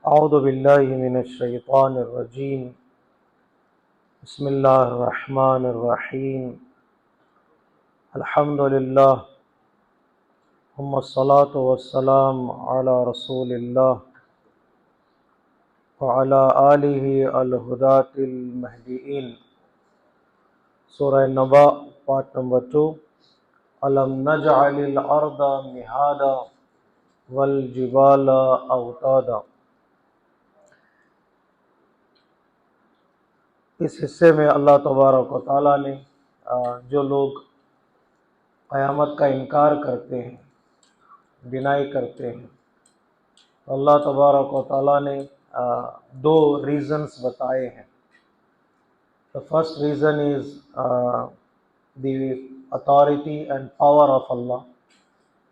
اعوذ باللہ من الشیطان الرجیم بسم اللہ الرحمن الرحیم الحمد للہ ثم الصلاۃ والسلام علی رسول اللہ وعلی آلہ الہداۃ المہدیین۔ سورہ نبا پارٹ نمبر 2۔ الم نجعل الارض مہادا والجبال اوتادا۔ اس حصے میں اللہ تبارک و تعالیٰ نے جو لوگ قیامت کا انکار کرتے ہیں، ڈینائی کرتے ہیں، اللہ تبارک و تعالیٰ نے دو ریزنز بتائے ہیں۔ The first reason is the authority and power of Allah،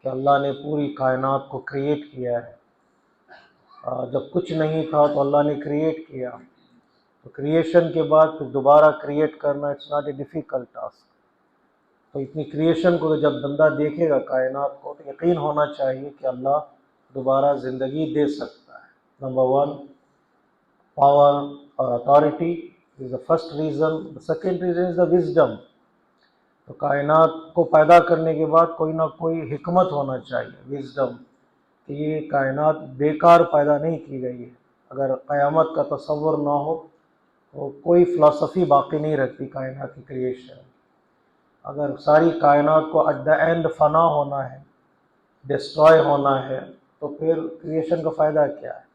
کہ اللہ نے پوری کائنات کو کریٹ کیا ہے۔ جب کچھ نہیں تھا تو اللہ نے کریٹ کیا، تو کریشن کے بعد پھر دوبارہ کریٹ کرنا it's not a difficult task. تو اتنی کریشن کو جب بندہ دیکھے گا کائنات کو، تو یقین ہونا چاہیے کہ اللہ دوبارہ زندگی دے سکتا ہے۔ نمبر 1، پاور اور authority is the first reason. The second reason is the wisdom. تو کائنات کو پیدا کرنے کے بعد کوئی نہ کوئی حکمت ہونا چاہیے، وزڈم، کہ یہ کائنات بیکار پیدا نہیں کی گئی ہے۔ اگر قیامت کا تصور نہ ہو تو کوئی فلسفی باقی نہیں رکھتی کائنات کی کریشن۔ اگر ساری کائنات کو ایٹ دا اینڈ فنا ہونا ہے، ڈسٹرائے ہونا ہے، تو پھر کریشن کا فائدہ کیا ہے؟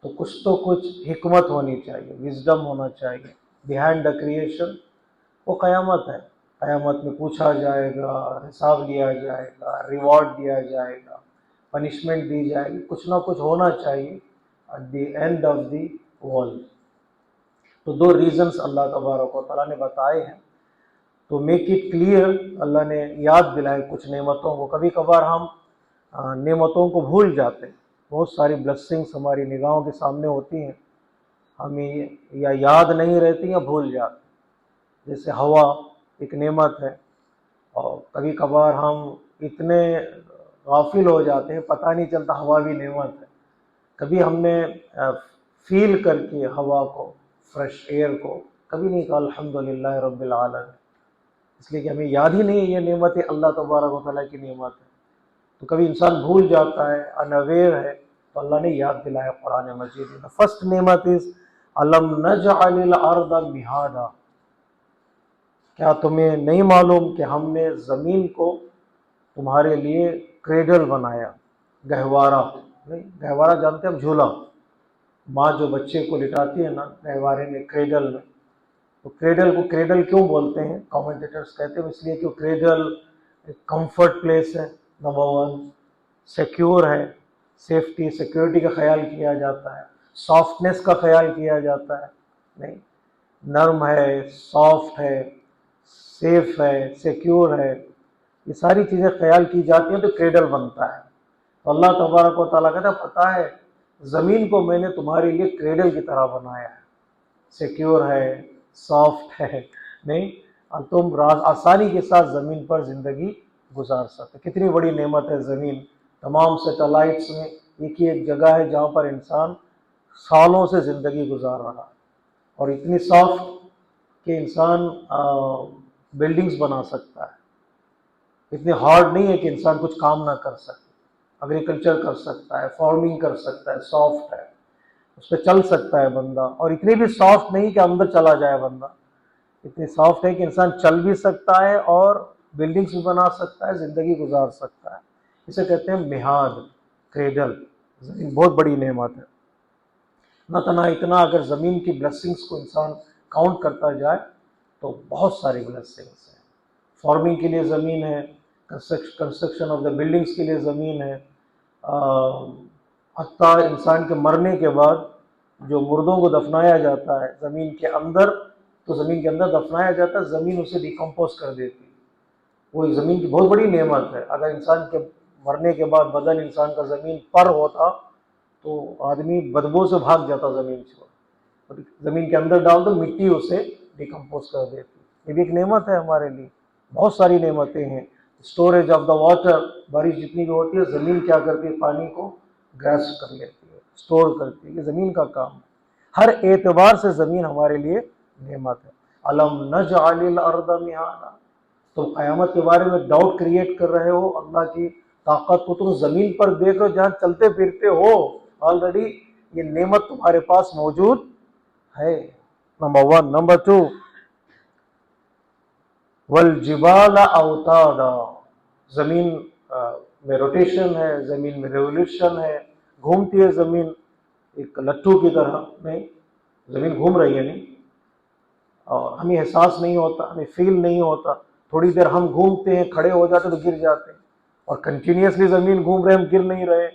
تو کچھ حکمت ہونی چاہیے، وزڈم ہونا چاہیے بیہائنڈ دا کریشن۔ وہ قیامت ہے۔ قیامت میں پوچھا جائے گا، حساب لیا جائے گا، ریوارڈ دیا جائے گا، پنشمنٹ دی جائے گی، کچھ نہ کچھ ہونا چاہیے at the end of the world. تو دو ریزنز اللہ تبارک و تعالیٰ نے بتائے ہیں۔ تو میک اٹ کلیئر، اللہ نے یاد دلائے کچھ نعمتوں کو۔ کبھی کبھار ہم نعمتوں کو بھول جاتے ہیں، بہت ساری بلیسنگز ہماری نگاہوں کے سامنے ہوتی ہیں، ہمیں یا یاد نہیں رہتی یا بھول جاتے ہیں۔ جیسے ہوا ایک نعمت ہے، اور کبھی کبھار ہم اتنے غافل ہو جاتے ہیں پتہ نہیں چلتا ہوا بھی نعمت ہے۔ کبھی ہم نے فیل کر کے ہوا کو، فریش ایئر کو کبھی نہیں کہا الحمدللہ رب العالمین، اس لیے کہ ہمیں یاد ہی نہیں ہے یہ نعمت ہے، اللہ تبارک و تعالیٰ کی نعمت ہے۔ تو کبھی انسان بھول جاتا ہے، انویئر ہے، تو اللہ نے یاد دلایا قرآن مجید میں۔ فرسٹ نعمت از الم نجعل الارض مہادا۔ کیا تمہیں نہیں معلوم کہ ہم نے زمین کو تمہارے لیے کریڈل بنایا، گہوارہ؟ نہیں، گہوارہ جانتے ہیں ہم، جھولا۔ ماں جو بچے کو لٹاتی ہے نا گہوارے میں، کریڈل میں، تو کریڈل کو کریڈل کیوں بولتے ہیں؟ کامنٹیٹرز کہتے ہیں اس لیے کہ کریڈل ایک کمفرٹ پلیس ہے، نمبر 1، سیکیور ہے، سیفٹی، سیکیورٹی کا خیال کیا جاتا ہے، سافٹنس کا خیال کیا جاتا ہے، نہیں، نرم ہے، سافٹ ہے، سیف ہے، سیکیور ہے، یہ ساری چیزیں خیال کی جاتی ہیں تو کریڈل بنتا ہے۔ تو اللہ تبارک و تعالیٰ کہتا ہے پتہ ہے زمین کو میں نے تمہارے لیے کریڈل کی طرح بنایا ہے، سیکیور ہے، سافٹ ہے، نہیں، اور تم آسانی کے ساتھ زمین پر زندگی گزار سکتے۔ کتنی بڑی نعمت ہے زمین۔ تمام سیٹلائٹس میں ایک ہی ایک جگہ ہے جہاں پر انسان سالوں سے زندگی گزار رہا ہے، اور اتنی سافٹ کہ انسان بلڈنگز بنا سکتا ہے۔ اتنی ہارڈ نہیں ہے کہ انسان کچھ کام نہ کر سکے، ایگریکلچر کر سکتا ہے، فارمنگ کر سکتا ہے، سافٹ ہے، اس پہ چل سکتا ہے بندہ۔ اور اتنی بھی سافٹ نہیں کہ اندر چلا جائے بندہ، اتنی سافٹ ہے کہ انسان چل بھی سکتا ہے اور بلڈنگز بھی بنا سکتا ہے، زندگی گزار سکتا ہے۔ اسے کہتے ہیں مہاد، کریڈل۔ زمین بہت بڑی نعمت ہے۔ نہ تنہا اتنا، اگر زمین کی بلیسنگز کو انسان کاؤنٹ کرتا جائے تو بہت ساری بلیسنگز ہیں۔ فارمنگ کے لیے زمین ہے، کنسٹرکشن آف دا بلڈنگز کے لیے زمین ہے، حتیٰ انسان کے مرنے کے بعد جو مردوں کو دفنایا جاتا ہے زمین کے اندر، تو زمین کے اندر دفنایا جاتا ہے، زمین اسے ڈیکمپوز کر دیتی ہے۔ وہ ایک زمین کی بہت بڑی نعمت ہے۔ اگر انسان کے مرنے کے بعد بدن انسان کا زمین پر ہوتا تو آدمی بدبو سے بھاگ جاتا زمین چھوڑ، زمین کے اندر ڈال دو مٹی اسے ڈیکمپوز کر دیتی۔ یہ بھی ایک نعمت ہے ہمارے لیے۔ بہت ساری نعمتیں ہیں۔ اسٹوریج آف دا واٹر، بارش جتنی بھی ہوتی ہے زمین کیا کرتی ہے، پانی کو گریس کر لیتی ہے، اسٹور کرتی ہے. یہ زمین کا کام ہے. ہر اعتبار سے زمین ہمارے لیے نعمت ہے. الم نجعل الارض مہادا. تم قیامت کے بارے میں ڈاؤٹ کریٹ کر رہے ہو اللہ کی طاقت کو, تم زمین پر دیکھ رہے ہو جہاں چلتے پھرتے ہو, آلریڈی یہ نعمت تمہارے پاس موجود ہے. نمبر 1. نمبر 2, والجبال اوتادا. زمین میں روٹیشن ہے, زمین میں ریولیوشن ہے, گھومتی ہے زمین ایک لٹو کی طرح. نہیں, زمین گھوم رہی ہے نہیں, اور ہمیں احساس نہیں ہوتا, ہمیں فیل نہیں ہوتا. تھوڑی دیر ہم گھومتے ہیں, کھڑے ہو جاتے تو گر جاتے ہیں, اور کنٹینیوسلی زمین گھوم رہے, ہم گر نہیں رہے.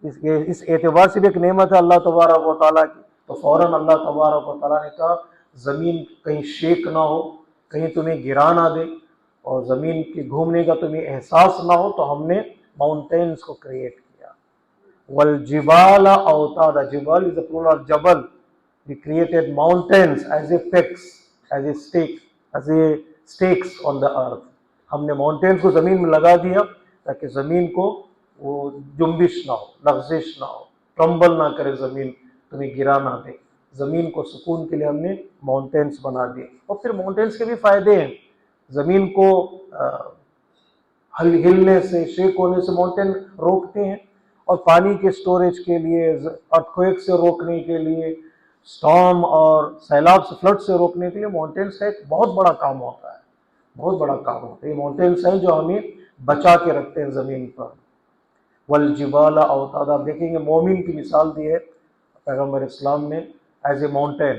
اس اعتبار سے بھی ایک نعمت ہے اللہ تبارک و تعالیٰ کی. تو فوراً اللہ تبارک و تعالیٰ نے کہا زمین کہیں شیک نہ ہو, کہیں تمہیں گرا نہ دے, اور زمین کے گھومنے کا تمہیں احساس نہ ہو, تو ہم نے ماؤنٹینز کو کریٹ کیا. والجبال اوتادا. جبال is the plural of جبل. We created mountains as a pegs, as a stake, as a stakes on the earth. ہم نے ماؤنٹینز کو زمین میں لگا دیا تاکہ زمین کو وہ جنبش نہ ہو, لغزش نہ ہو, ٹرمبل نہ کرے زمین, تمہیں گرا نہ دے. زمین کو سکون کے لیے ہم نے ماؤنٹینز بنا دیے. اور پھر ماؤنٹینز کے بھی فائدے ہیں. زمین کو ہلنے سے, شیک ہونے سے ماؤنٹین روکتے ہیں, اور پانی کے سٹوریج کے لیے, ارتھکویک سے روکنے کے لیے, سٹارم اور سیلاب سے, فلڈ سے روکنے کے لیے ماؤنٹینز کا ایک بہت بڑا کام ہوتا ہے. بہت بڑا کام ہوتا ہے. یہ ماؤنٹینز ہیں جو ہمیں بچا کے رکھتے ہیں زمین پر. والجبال اوتادا. آپ دیکھیں گے مومن کی مثال دی ہے پیغمبر اسلام نے ایز اے ماؤنٹین.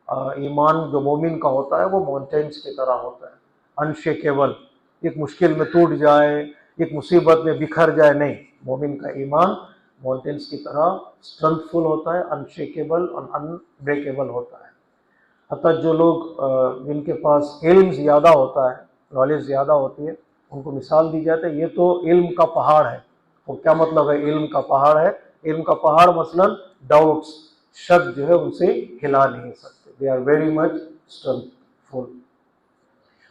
ایمان جو مومن کا ہوتا ہے وہ ماؤنٹینز کی طرح ہوتا ہے, انشیکیبل. ایک مشکل میں ٹوٹ جائے, ایک مصیبت میں بکھر جائے, نہیں. مومن کا ایمان ماؤنٹینز کی طرح اسٹرینتھ فل ہوتا ہے, انشیکیبل اور انبریکیبل ہوتا ہے. حتیٰ جو لوگ جن کے پاس علم زیادہ ہوتا ہے, نالج زیادہ ہوتی ہے, ان کو مثال دی جاتی ہے یہ تو علم کا پہاڑ ہے. وہ کیا مطلب ہے علم کا پہاڑ ہے؟ علم کا پہاڑ مثلا ڈاؤٹس, شک جو ہے ان سے ہلا نہیں سکتے. They are very much strength full.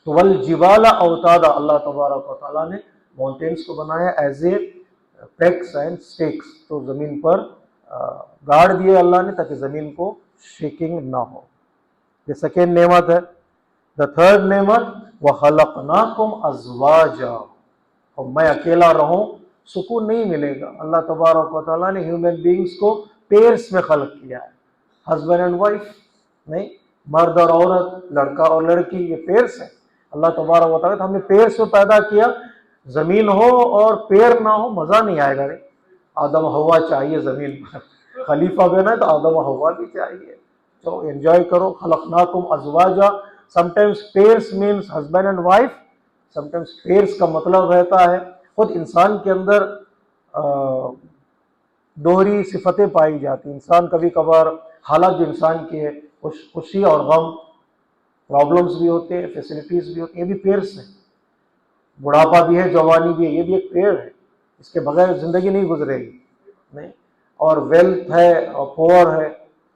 تو والجبال اوتادا. اللہ تبارک و تعالیٰ نے ماؤنٹینس کو بنایا as a pegs and stakes. تو زمین پر گاڑ دیے اللہ نے تاکہ زمین کو شیکنگ نہ ہو. یہ سیکنڈ نعمت ہے. دا تھرڈ نعمت وَخَلَقْنَاكُمْ أَزْوَاجًا. اور میں اکیلا رہوں سکون نہیں ملے گا. اللہ تبارک و تعالیٰ نے ہیومن بینگز کو پیئرس میں خلق کیا ہے, ہسبینڈ اینڈ وائف نہیں, مرد اور عورت, لڑکا اور لڑکی, یہ پیئرس ہیں. اللہ تبارک و تعالیٰ ہم نے پیئرس میں پیدا کیا. زمین ہو اور پیڑ نہ ہو مزہ نہیں آئے گا. آدم ہوا چاہیے زمین پر, خلیفہ بنا ہے تو آدم ہوا بھی چاہیے. تو انجوائے کرو. خلقناکم ازواجا. sometimes pairs means husband and wife, sometimes pairs کا مطلب رہتا ہے خود انسان کے اندر دوہری صفتیں پائی جاتی ہیں. انسان کبھی کبھار حالات جو انسان کی ہے, خوشی اور غم, پرابلمس بھی ہوتے ہیں, فیسلٹیز بھی ہوتی ہیں, یہ بھی پیئرس ہیں. بڑھاپا بھی ہے, جوانی بھی ہے, یہ بھی ایک پیڑ ہے. اس کے بغیر زندگی نہیں گزرے گی نہیں. اور ویلتھ ہے اور پور ہے,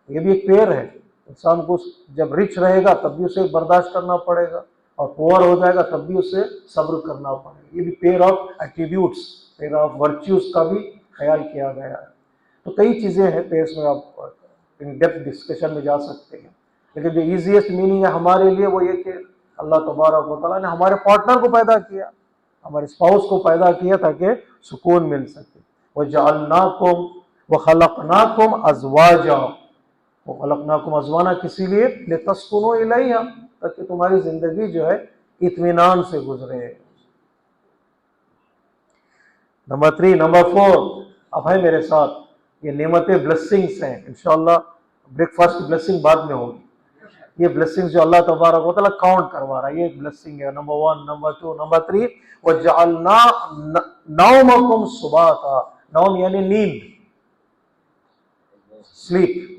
یہ بھی ایک پیڑ ہے. انسان کو جب رچ رہے گا تب بھی اسے برداشت کرنا پڑے گا, اور پور ہو جائے گا تب بھی اسے صبر کرنا پڑے گا. یہ بھی pair of attributes, pair of virtues کا بھی خیال کیا گیا ہے. تو کئی چیزیں ہیں پیئرس میں, آپ ان ڈیپتھ ڈسکشن میں جا سکتے ہیں. لیکن جو ایزیسٹ میننگ ہے ہمارے لیے وہ یہ کہ اللہ تبارک و تعالیٰ نے ہمارے پارٹنر کو پیدا کیا, ہمارے اسپاؤس کو پیدا کیا تاکہ سکون مل سکے. وَجَعَلْنَاكُمْ وَخَلَقْنَاكُمْ أَزْوَاجًا. وَخَلَقْنَاكُمْ أَزْوَاجًا کسی لیے لِتَسْكُنُوا إِلَيْهَا, تاکہ تمہاری زندگی جو ہے اطمینان سے گزرے. نمبر 3. نمبر 4. اب ہے میرے ساتھ, یہ نعمتیں بلیسنگس ہیں. انشاءاللہ بریک فاسٹ کی بلیسنگ بعد میں ہوگی. یہ بلیسنگز جو اللہ تبارک و تعالیٰ کاؤنٹ کروا رہا ہے, یہ ایک بلیسنگ ہے. Number 1, number 2, number 3. وَجَعَلْنَا نَوْمَكُمْ سُبَاتًا. نوم یعنی نیند, سلیپ.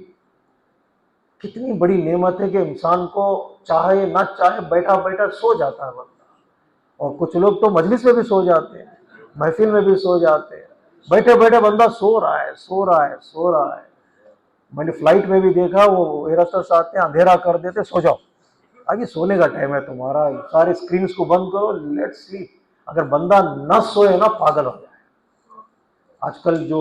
کتنی بڑی نعمت ہے کہ انسان کو چاہے نہ چاہے بیٹھا بیٹھا سو جاتا ہے بندہ. اور کچھ لوگ تو مجلس میں بھی سو جاتے ہیں, محفل میں بھی سو جاتے ہیں. بیٹھے بیٹھے بندہ سو رہا ہے, سو رہا ہے, سو رہا ہے. میں نے فلائٹ میں بھی دیکھا, وہ ایئر ہوسٹس آتے ہیں, اندھیرا کر دیتے, سو جاؤ, آگے سونے کا ٹائم ہے تمہارا, سارے اسکرینس کو بند کرو, لیٹ سلیپ. اگر بندہ نہ سوئے نا پاگل ہو جائے. آج کل جو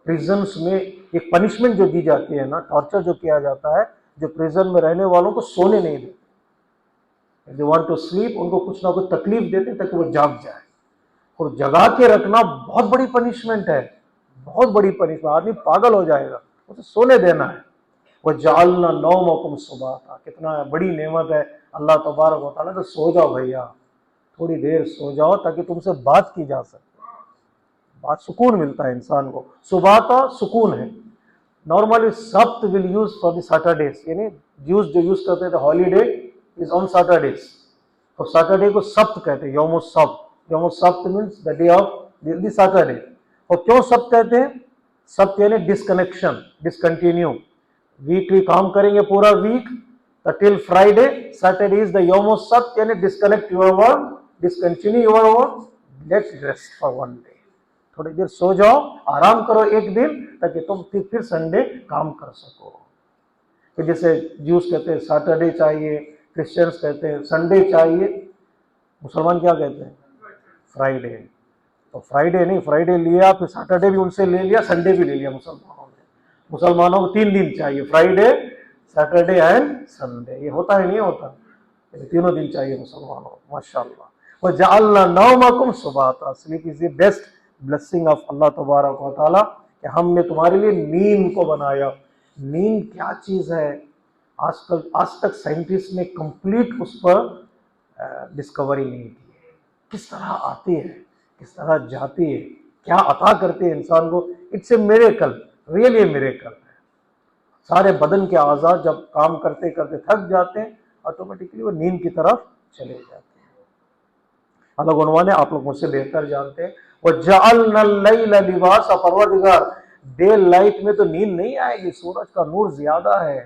پریزنس میں ایک پنشمنٹ جو دی جاتی ہے نا، ٹارچر جو کیا جاتا ہے، جو پریزن میں رہنے والوں کو سونے نہیں دیتے، دے وانٹ ٹو سلیپ، ان کو کچھ نہ کچھ تکلیف دیتے تاکہ وہ جاگ جائے، اور جگا کے رکھنا بہت بڑی پنشمنٹ ہے، بہت بڑی پنشمنٹ، آدمی پاگل ہو جائے گا، اسے سونے دینا ہے۔ وَجَعَلْنَا نَوْمَكُمْ سُبَاتًا، کتنا بڑی نعمت ہے اللہ تبارک و تعالیٰ، تو سو جاؤ بھیا، تھوڑی دیر سو جاؤ تاکہ تم سے بات کی جا سکے، بات سکون ملتا ہے انسان کو، سباتا سکون ہے۔ نارملی سبت will use for the Saturdays, یعنی جیوز جو یوز کرتے تھے ہالیڈے از آن سیٹرڈیز، اور سیٹرڈے کو سبت کہتے ہیں، یوم السبت، یوم السبت means the day of the Saturday. اور کیوں سبت کہتے ہیں؟ سبت یعنی ڈسکنیکشن، ڈسکنٹینیو، ویکلی کام کریں گے پورا week till Friday, Saturday is the یوم السبت، یعنی disconnect your work, discontinue your work, let rest for one day, تھوڑی دیر سو جاؤ، آرام کرو ایک دن تاکہ تم پھر سنڈے کام کر سکو۔ کہ جیسے جیوز کہتے ہیں سیٹرڈے چاہیے، کرسچنس کہتے ہیں سنڈے چاہیے، مسلمان کیا کہتے ہیں؟ فرائیڈے۔ تو فرائیڈے نہیں، فرائیڈے لیا پھر سیٹرڈے بھی ان سے لے لیا، سنڈے بھی لے لیا مسلمانوں نے۔ مسلمانوں کو 3 دن چاہیے، فرائیڈے، سیٹرڈے اینڈ سنڈے۔ یہ ہوتا ہے نہیں ہوتا؟ یہ تینوں دن چاہیے مسلمانوں کو، ماشاء اللہ۔ وَجَعَلْنَا نَوْمَكُمْ سُبَاتًا، sleep is the best blessing of اللہ تبارک و تعالیٰ، کہ ہم نے تمہارے لیے نیند کو بنایا۔ نیند کیا چیز ہے؟ آج تک سائنٹسٹ نے کمپلیٹ اس پر ڈسکوری نہیں کی ہے، کس طرح آتی ہے، کس طرح جاتی ہے، کیا عطا کرتے ہیں انسان کو۔ It's a miracle, really a miracle ہے۔ سارے بدن کے اعضاء جب کام کرتے کرتے تھک جاتے ہیں، آٹومیٹکلی وہ نیند کی طرف چلے جاتے ہیں۔ الگ عنوان ہے، آپ لوگ مجھ سے بہتر جانتے ہیں۔ وَجَعَلْنَا اللَّيْلَ لِبَاسًا، پروردگار ڈے لائٹ میں تو نیند نہیں آئے گی، سورج کا نور زیادہ ہے،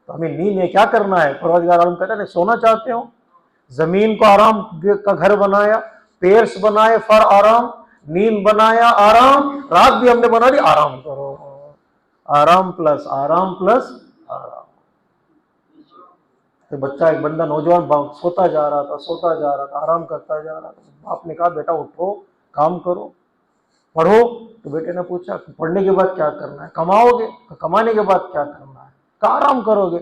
تو ہمیں نیند میں کیا کرنا ہے؟ پروردگار عالم کہتا ہے سونا چاہتے ہو، زمین کو آرام کا گھر بنایا، پیرس بنائے فار آرام، نیند بنایا آرام، رات بھی ہم نے بنا دی آرام کرو، آرام پلس آرام پلس آرام۔ تو بچہ ایک بندہ نوجوان سوتا جا رہا تھا، آرام کرتا جا رہا تھا، باپ نے کہا بیٹا اٹھو، کام کرو، پڑھو۔ تو بیٹے نے پوچھا پڑھنے کے بعد کیا کرنا ہے؟ کماؤ گے؟ کمانے کے بعد کیا کرنا ہے؟ کہ آرام کرو گے۔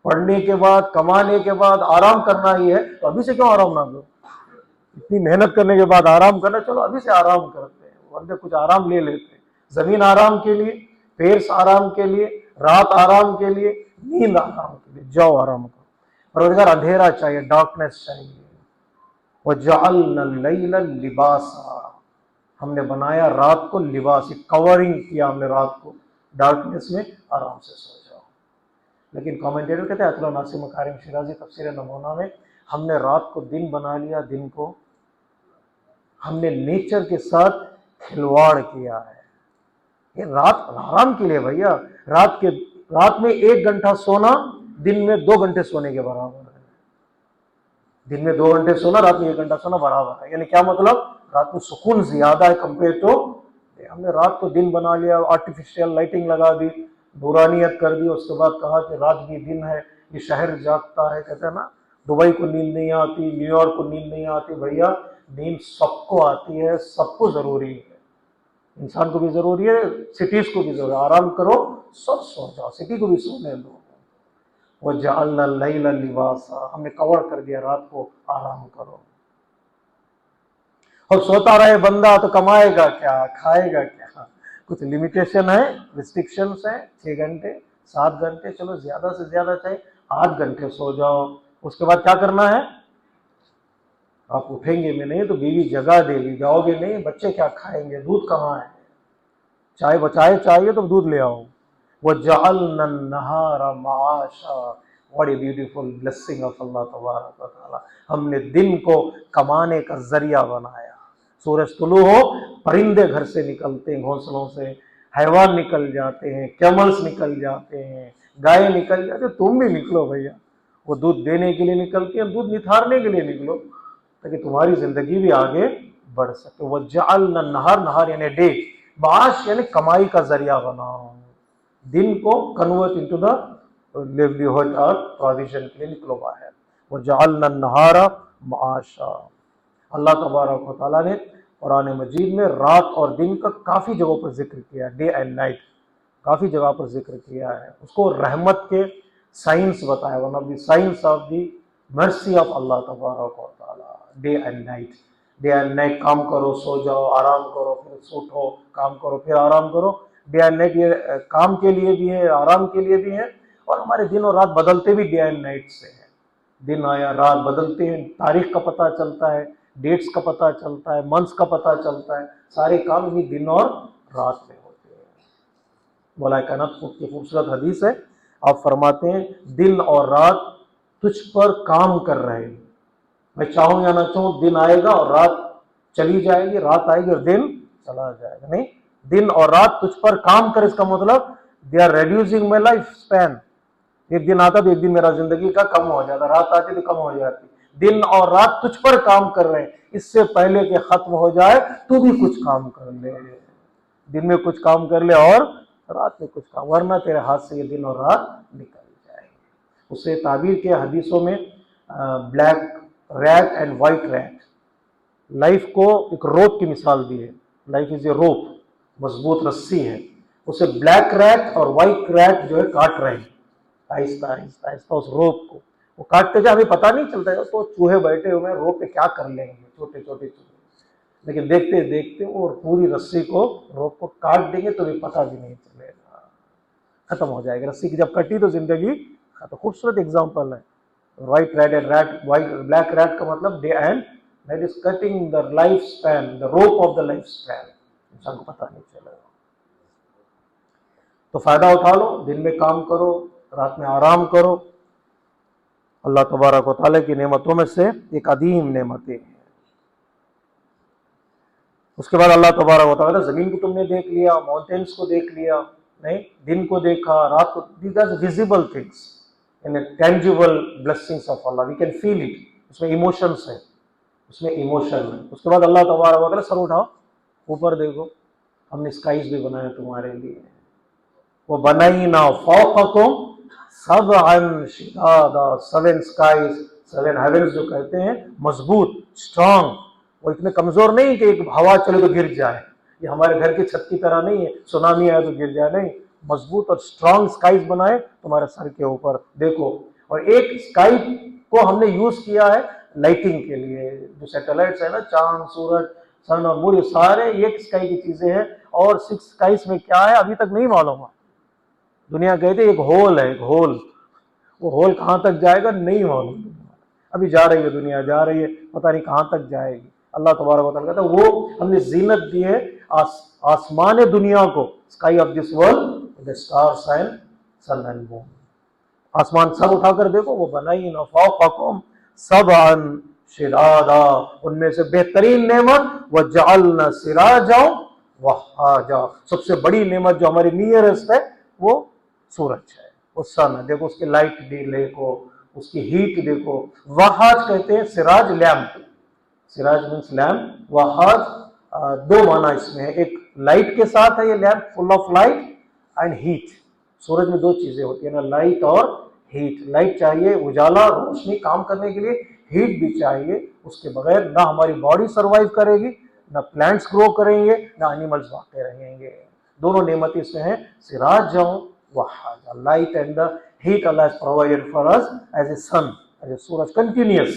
پڑھنے کے بعد، کمانے کے بعد آرام کرنا ہی ہے تو ابھی سے کیوں آرام نہ کرو؟ اتنی محنت کرنے کے بعد آرام کرنا، چلو ابھی سے آرام کرتے ہیں، ورنہ کچھ آرام لے لیتے ہیں۔ زمین آرام کے لیے، پیرس آرام کے لیے، رات آرام کے لیے، نیند آرام کے لیے، جاؤ آرام کرو۔ پروردگار اندھیرا چاہیے، ڈارکنیس چاہیے۔ وَجَعَلْنَا اللَّيْلَ لِبَاسًا، ہم نے بنایا رات کو لباس، کورنگ کیا ہم نے رات کو، ڈارکنیس میں آرام سے سو جاؤ۔ لیکن کامنٹیٹر کہتے ہیں، اطلاع ناصر مکارم شیرازی تفسیر نمونہ میں، ہم نے رات کو دن بنا لیا، دن کو ہم نے نیچر کے ساتھ کھلواڑ کیا ہے۔ یہ رات آرام کے لیے بھیا، رات میں 1 گھنٹہ سونا دن میں 2 گھنٹے سونے کے برابر ہے۔ دن میں 2 گھنٹے سونا، رات میں 1 گھنٹہ سونا برابر ہے۔ یعنی کیا مطلب؟ رات میں سکون زیادہ ہے کمپیئر ٹو، ہم نے رات کو دن بنا لیا، آرٹیفیشیل لائٹنگ لگا دی، نورانیت کر دی، اس کے بعد کہا کہ رات بھی دن ہے، یہ شہر جاگتا ہے۔ کہتے ہیں نا دبئی کو نیند نہیں آتی، نیو یارک کو نیند نہیں آتی، بھیا نیند سب کو آتی ہے، سب کو ضروری ہے، انسان کو بھی ضروری ہے، سٹیز کو بھی ضروری ہے۔ آرام کرو، سب سو جاؤ، سٹی کو بھی سونے دو۔ وَجَعَلْنَا اللَّيْلَ لِبَاسًا، ہم نے کور کر دیا رات کو، آرام کرو۔ اور سوتا رہے بندہ تو کمائے گا کیا، کھائے گا کیا؟ کچھ لمیٹیشن ہے، ریسٹرکشنز ہیں، 6 گھنٹے 7 گھنٹے، چلو زیادہ سے زیادہ چاہے 8 گھنٹے سو جاؤ۔ اس کے بعد کیا کرنا ہے؟ آپ اٹھیں گے میں نہیں تو بیوی جگہ دے گی، جاؤ گے نہیں، بچے کیا کھائیں گے، دودھ کہاں ہے؟ چائے بچائے چاہیے تو دودھ لے آؤ۔ وَجَعَلْنَا النَّهَارَ مَعَاشًا، what a beautiful blessing of اللہ تبارک و تعالیٰ، ہم نے دن کو کمانے کا ذریعہ بنایا۔ سورج طلوع ہو، پرندے گھر سے نکلتے ہیں، گھونسلوں سے حیوان نکل جاتے ہیں، کیملز نکل جاتے ہیں، گائے نکل جاتے ہیں، تم بھی نکلو بھیا، وہ دودھ دینے کے لیے نکلتی ہیں، دودھ نتھارنے کے لیے نکلو تاکہ تمہاری زندگی بھی آگے بڑھ سکے۔ وَجَعَلْنَا النَّهَارَ، نہار یعنی ڈے، معاش یعنی کمائی کا ذریعہ بناؤ، دن کو کنورٹ انٹو دا لیولیہڈ اور پروویژن کے لیے نکلو باہر۔ وَجَعَلْنَا النَّهَارَ مَعَاشًا، اللہ تبارک و تعالیٰ نے قرآن مجید میں رات اور دن کا کافی جگہوں پر ذکر کیا ہے، ڈے اینڈ نائٹ کافی جگہ پر ذکر کیا ہے، اس کو رحمت کے سائنس بتایا، one of the signs of the mercy of اللہ تبارک و تعالیٰ، day and night, day and night کام کرو سو جاؤ آرام کرو پھر اٹھو کام کرو پھر آرام کرو، ڈے اینڈ نائٹ یہ کام کے لیے بھی ہے آرام کے لیے بھی ہے، اور ہمارے دن اور رات بدلتے بھی ڈے اینڈ نائٹ سے ہیں، دن آیا رات بدلتے ہیں، تاریخ کا پتہ چلتا ہے، ڈیٹس کا پتہ چلتا ہے، منتھس کا پتہ چلتا ہے، سارے کام انہی دن اور رات میں ہوتے ہیں۔ مولا کائنات کی خوبصورت حدیث ہے، آپ فرماتے ہیں دن اور رات تجھ پر کام کر رہے ہیں، میں چاہوں یا نہ چاہوں دن آئے گا اور رات چلی جائے گی، رات آئے گی اور دن چلا جائے گا، نہیں، دن اور رات تجھ پر کام کر، اس کا مطلب they are reducing my life span, ایک دن آتا تو ایک دن میرا زندگی کا کم ہو جاتا، رات آتی تو کم ہو جاتی، دن اور رات تجھ پر کام کر رہے ہیں، اس سے پہلے کہ ختم ہو جائے تو بھی کچھ کام کر لے، دن میں کچھ کام کر لے اور رات میں کچھ کام، ورنہ تیرے ہاتھ سے یہ دن اور رات نکل جائے گی۔ اس سے تعبیر کے حدیثوں میں black rate and white rat, life کو ایک روپ کی مثال دی ہے، لائف از اے روپ، مضبوط رسی ہے، اسے بلیک ریٹ اور وائٹ ریٹ جو ہے کاٹ رہے ہیں آہستہ آہستہ آہستہ اس روپ کو، وہ کاٹتے جا، ہمیں پتہ نہیں چلتا ہے تو چوہے بیٹھے ہوئے ہیں روپ پہ کیا کر لیں گے، چھوٹے چھوٹے چوہے، لیکن دیکھتے دیکھتے وہ پوری رسی کو روپ کو کاٹ دیں گے تو بھی پتہ بھی نہیں چلے گا، ختم ہو جائے گا رسی کی جب کٹی تو زندگی ختم۔ خوبصورت اگزامپل ہے white rat and rat, white black rat کا مطلب day and night is cutting the life span, the rope of the life Spain, انسان کو پتہ نہیں چلے گا۔ تو فائدہ اٹھا لو، دن میں کام کرو رات میں آرام کرو، اللہ تبارک و تعالیٰ کی نعمتوں میں سے ایک عظیم نعمتیں ہیں۔ اس کے بعد اللہ تبارک و تعالیٰ زمین کو تم نے دیکھ لیا، ماؤنٹینس کو دیکھ لیا، نہیں، دن کو دیکھا رات کو، these are visible things and tangible blessings of اللہ، وی کین فیل اٹ، اس میں ایموشنس ہیں، اس میں ایموشن ہے۔ اس کے بعد اللہ تبارک و تعالیٰ سر اٹھاؤ اوپر دیکھو، ہم نے اسکائز بھی بنائے تمہارے لیے، وہ بنائینا فوقکم سبعا شدادا، 7 اسکائز 7 ہیونز جو کہتے ہیں مضبوط اسٹرانگ، وہ اتنے کمزور نہیں کہ ایک ہوا چلے تو گر جائے، یہ ہمارے گھر کی چھت کی طرح نہیں ہے سونامی آئے تو گر جائے، نہیں، مضبوط اور اسٹرانگ اسکائز بنائے تمہارے سر کے اوپر دیکھو، اور ایک اسکائی کو ہم نے یوز کیا ہے لائٹنگ کے لیے، جو سیٹلائٹس ہیں نا، چاند سورج سن اور مون، یہ سارے ایک اسکائی کی چیزیں ہیں، اور 6 اسکائز میں کیا ہے ابھی تک نہیں معلوم ہے، دنیا کہتے ایک ہول ہے، ایک ہول، وہ ہول کہاں تک جائے گا نہیں معلوم، ابھی جا رہی ہے دنیا جا رہی ہے، پتہ نہیں کہاں تک جائے گی۔ اللہ تبارک و تعالیٰ کہتا ہے وہ ہم نے زینت دی ہے آسمان دنیا کو، sky of this world, the stars and sun and moon، آسمان سر اٹھا کر دیکھو، وہ بنائینا فوقکم سبعا شدادا، ان میں سے بہترین نعمت وجعلنا سراجا وہاجا، سب سے بڑی نعمت جو ہماری نیئرسٹ ہے وہ سورج ہے، وہ سن ہے، دیکھو اس کی لائٹ دیکھو، اس کی ہیٹ دیکھو، وہاج کہتے ہیں سراج لیمپ، سراج مینس لیمپ، وہاج دو معنی اس میں ہے، ایک لائٹ کے ساتھ ہے یہ lamp, full of light and heat, سورج میں 2 چیزیں ہوتی ہیں نا، لائٹ اور ہیٹ، لائٹ چاہیے اجالا روشنی کام کرنے کے لیے، ہیٹ بھی چاہیے، اس کے بغیر نہ ہماری باڈی سروائیو کرے گی، نہ پلانٹس گرو کریں گے، نہ اینیملز باقی رہیں گے، دونوں نعمتیں اس میں ہیں، سراجا وہاجا، لائٹ اینڈ دا ہیٹ اللہ has provided for us as a sun, as a سورج، کنٹینیوس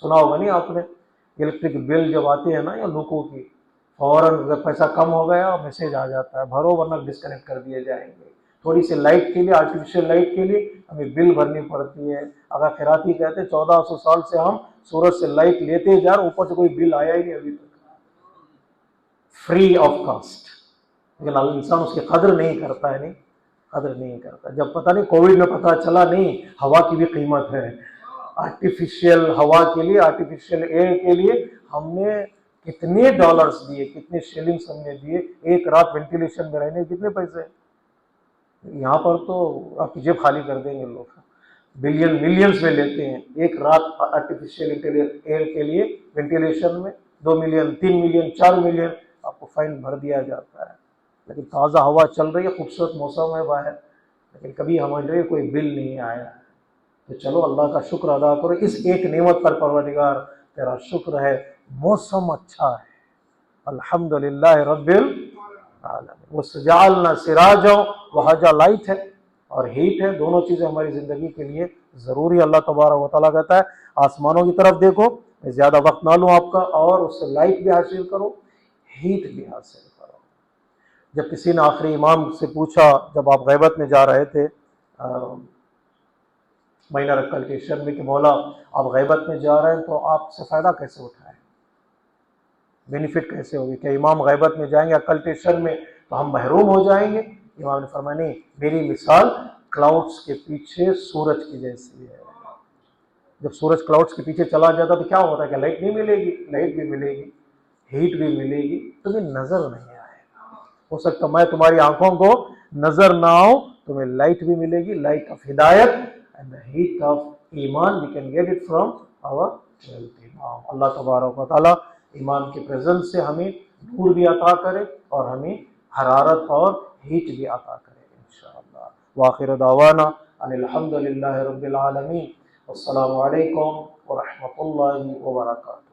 سنا ہوگا نہیں آپ نے، الیکٹرک بل جب آتے ہیں نا یا لوگوں کی، فوراً پیسہ کم ہو گیا میسج آ جاتا ہے بھرو ورنہ ڈسکنیکٹ کر دیے جائیں گے، تھوڑی سی لائٹ کے لیے، آرٹیفیشیل لائٹ کے لیے ہمیں بل بھرنی پڑتی ہے، اگر خیراتی کہتے ہیں 1400 سال سے ہم سورج سے لائٹ لیتے جا رہے، اوپر سے کوئی بل آیا ہی نہیں ابھی تک، فری آف کاسٹ، لیکن انسان اس کی قدر نہیں کرتا ہے، نہیں قدر نہیں کرتا، جب پتہ نہیں کووڈ میں پتہ چلا نہیں ہوا کی بھی قیمت ہے، آرٹیفیشیل ہوا کے لیے، آرٹیفیشیل ایئر کے لیے ہم نے کتنے ڈالرز دیے، کتنے شیلنگز ہم نے دیے، ایک رات وینٹیلیشن میں رہنے کتنے پیسے، یہاں پر تو آپ کی جیب خالی کر دیں گے لوگ، بلین ملینز میں لیتے ہیں ایک رات آرٹیفیشیل ایئر کے لیے، وینٹیلیشن میں 2 ملین 3 ملین 4 ملین آپ کو فائن بھر دیا جاتا ہے، لیکن تازہ ہوا چل رہی ہے، خوبصورت موسم ہے باہر، لیکن کبھی ہمارے کوئی بل نہیں آیا، تو چلو اللہ کا شکر ادا کرو، اس ایک نعمت پر پروردگار تیرا شکر ہے، موسم اچھا ہے، الحمدللہ رب العالمین۔ وَجَعَلْنَا سِرَاجًا وَهَاجًا، لائٹ ہے اور ہیٹ ہے، دونوں چیزیں ہماری زندگی کے لیے ضروری۔ اللہ تبارک و تعالیٰ کہتا ہے آسمانوں کی طرف دیکھو، میں زیادہ وقت نہ لوں آپ کا، اور اس سے لائٹ بھی حاصل کرو، ہیٹ بھی حاصل کرو۔ جب کسی نے آخری امام سے پوچھا، جب آپ غیبت میں جا رہے تھے مہینہ رکھل کے شب میں، کہ مولا آپ غیبت میں جا رہے ہیں تو آپ سے فائدہ کیسے اٹھائیں، بینیفٹ کیسے ہوگی، کہ امام غیبت میں جائیں گے اکلٹیشن میں تو ہم محروم ہو جائیں گے؟ امام نے فرمایا نہیں، میری مثال کلاؤڈز کے پیچھے سورج کی جیسی ہے۔ جب سورج کلاؤڈز کے پیچھے چلا جاتا تو کیا ہوتا ہے کہ لائٹ نہیں ملے گی، لائٹ بھی ملے گی، ہیٹ بھی ملے گی، تمہیں نظر نہیں آئے گا۔ ہو سکتا میں تمہاری آنکھوں کو نظر نہ آؤ، تمہیں لائٹ بھی ملے گی، لائٹ آف ہدایت اینڈ the heat of ایمان we can get it from our امام۔ اللہ تبارک و تعالیٰ ایمان کی پریزنس سے ہمیں نور بھی عطا کرے اور ہمیں حرارت اور ہیٹ بھی عطا کرے انشاءاللہ۔ وآخر دعوانا ان الحمد للہ رب العالمین، والسلام علیکم ورحمۃ اللہ وبرکاتہ۔